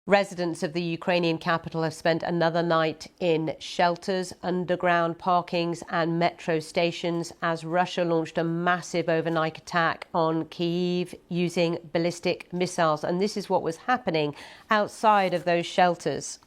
Residents of the Ukrainian capital have spent another night in shelters, underground parkings and metro stations as Russia launched a massive overnight attack on Kyiv using ballistic missiles. And this is what was happening outside of those shelters.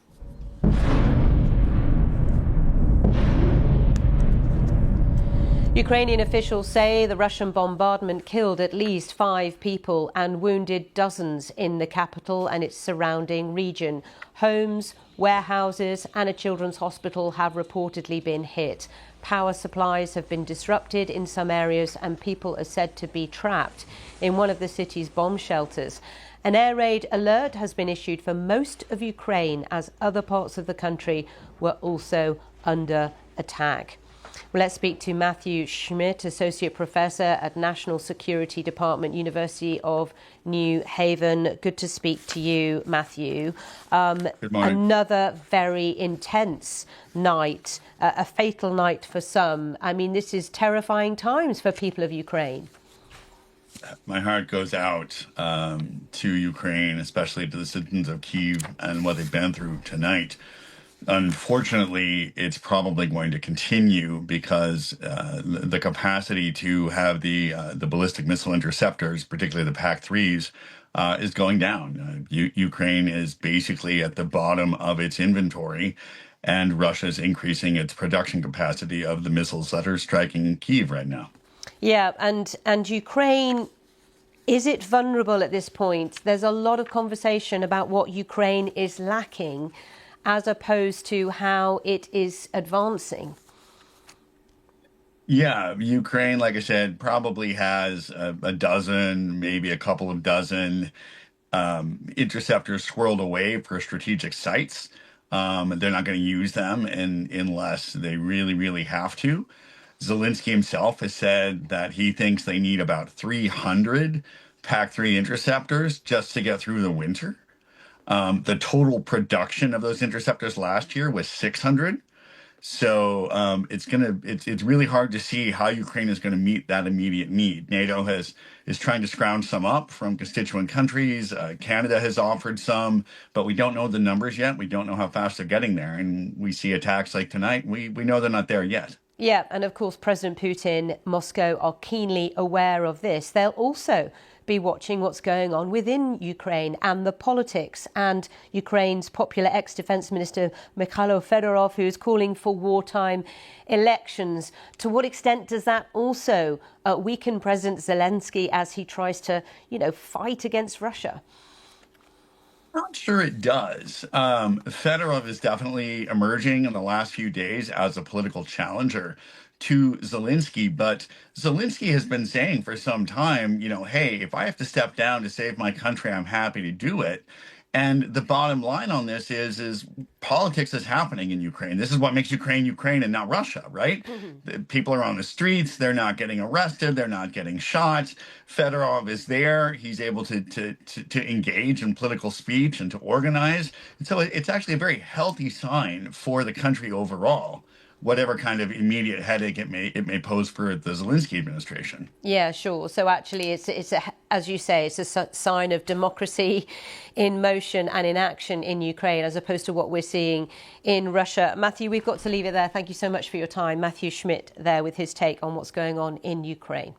Ukrainian officials say the Russian bombardment killed at least 5 people and wounded dozens in the capital and its surrounding region. Homes, warehouses and a children's hospital have reportedly been hit. Power supplies have been disrupted in some areas and people are said to be trapped in one of the city's bomb shelters. An air raid alert has been issued for most of Ukraine as other parts of the country were also under attack. Well, let's speak to Matthew Schmidt, Associate Professor at National Security Department, University of New Haven. Good to speak to you, Matthew. Good morning. Another very intense night, a fatal night for some. I mean, this is terrifying times for people of Ukraine. My heart goes out to Ukraine, especially to the citizens of Kyiv and what they've been through tonight. Unfortunately, it's probably going to continue because the capacity to have the ballistic missile interceptors, particularly the PAC-3s, is going down. Ukraine is basically at the bottom of its inventory, and Russia is increasing its production capacity of the missiles that are striking Kyiv right now. Yeah, and Ukraine, is it vulnerable at this point? There's a lot of conversation about what Ukraine is lacking as opposed to how it is advancing. Yeah, Ukraine, like I said, probably has a dozen, maybe a couple of dozen interceptors swirled away for strategic sites. They're not going to use them unless they really, really have to. Zelensky himself has said that he thinks they need about 300 PAC-3 interceptors just to get through the winter. The total production of those interceptors last year was 600. So it's really hard to see how Ukraine is going to meet that immediate need. NATO is trying to scrounge some up from constituent countries. Canada has offered some, but we don't know the numbers yet. We don't know how fast they're getting there. And we see attacks like tonight. We know they're not there yet. Yeah, and of course, President Putin, Moscow are keenly aware of this. They'll also be watching what's going on within Ukraine and the politics, and Ukraine's popular ex-defense minister Mikhailo Fedorov, who is calling for wartime elections. To what extent does that also weaken President Zelensky as he tries to, fight against Russia? Not sure it does. Fedorov is definitely emerging in the last few days as a political challenger to Zelensky, but Zelensky has been saying for some time, hey, if I have to step down to save my country, I'm happy to do it. And the bottom line on this is politics is happening in Ukraine. This is what makes Ukraine Ukraine and not Russia, right? Mm-hmm. People are on the streets. They're not getting arrested. They're not getting shot. Fedorov is there. He's able to engage in political speech and to organize. And so it's actually a very healthy sign for the country overall, whatever kind of immediate headache it may pose for the Zelensky administration. Yeah, sure. So actually, it's as you say, it's a sign of democracy in motion and in action in Ukraine, as opposed to what we're seeing in Russia. Matthew, we've got to leave it there. Thank you so much for your time. Matthew Schmidt there with his take on what's going on in Ukraine.